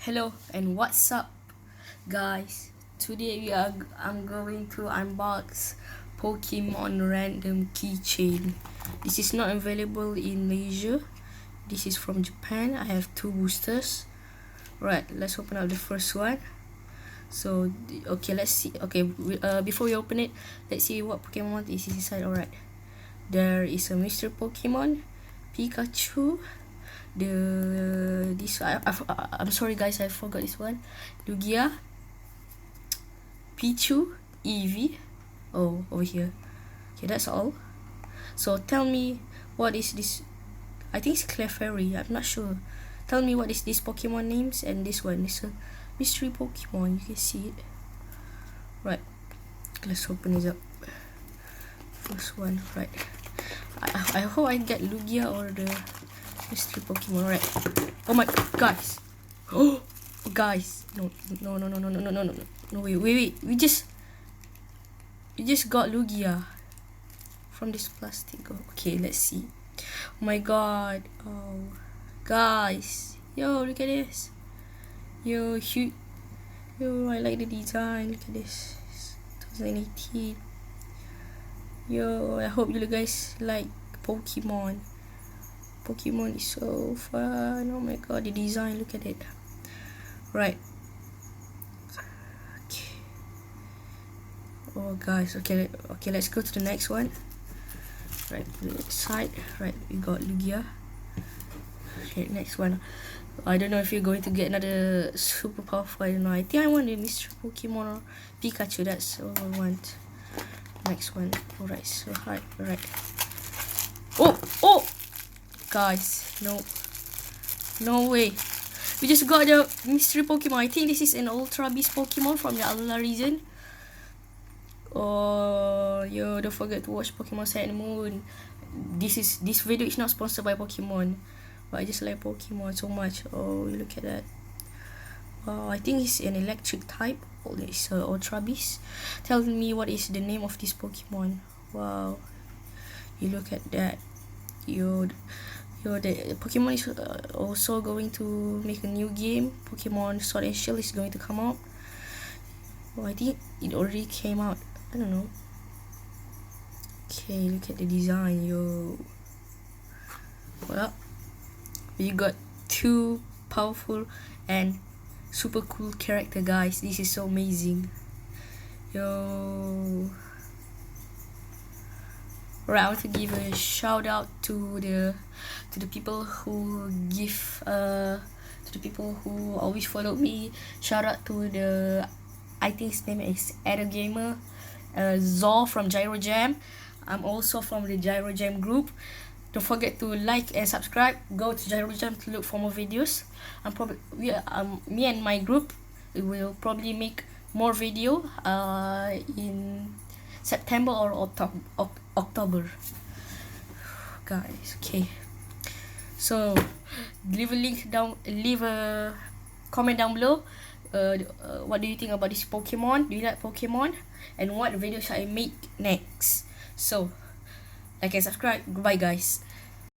Hello and what's up, guys? Today I'm going to unbox Pokemon random keychain. This is not available in Malaysia. This is from Japan. I have two boosters. Right, let's open up the first one. So okay, let's see. Okay, before we open it, let's see what Pokemon is inside. Alright, there is a mystery Pokemon, Pikachu. I'm sorry guys, I forgot this one. Lugia, Pichu, Eevee. Oh, over here. Okay, that's all. So tell me, what is this? I think it's Clefairy, I'm not sure. Tell me what is this Pokemon names, and this one is a mystery Pokemon. You can see it. Right, let's open it up. First one, right. I hope I get Lugia or the mystery Pokemon. Right. Oh my guys. Oh guys. No. Wait. We just got Lugia from this plastic. Oh, okay, let's see. Oh my god. Oh guys. Yo, look at this. Yo, I like the design. Look at this. 2018. Yo, I hope you guys like Pokemon. Pokemon is so fun. Oh my god, the design, look at it. Right. Okay. Oh guys, okay, let's go to the next one. Right, put it aside. Right, we got Lugia. Okay, next one. I don't know if you're going to get another super powerful. I don't know. I think I want the mystery Pokemon or Pikachu. That's all I want. Next one. Alright, so hard. Alright. Oh! Guys, no way. We just got the mystery Pokemon. I think this is an Ultra Beast Pokemon from the Alola region. Oh, yo, don't forget to watch Pokemon Sun and Moon. This video is not sponsored by Pokemon, but I just like Pokemon so much. Oh, look at that. Wow, I think it's an electric type. Oh, it's Ultra Beast. Tell me what is the name of this Pokemon. Wow, you look at that. The Pokemon is also going to make a new game. Pokemon Sword and Shield is going to come out. Oh, I think it already came out. I don't know. Okay, look at the design, yo. Well, we got two powerful and super cool character, guys. This is so amazing, yo. Right, I want to give a shout out to the people who always follow me. Shout out to I think his name is Ada Gamer, Zol from Gyro Jam. I'm also from the Gyro Jam group. Don't forget to like and subscribe. Go to Gyro Jam to look for more videos. Me and my group will probably make more video in September or October, guys. Okay, so leave a comment down below. What do you think about this Pokemon? Do you like Pokemon? And what video should I make next? So like and subscribe. Goodbye, guys.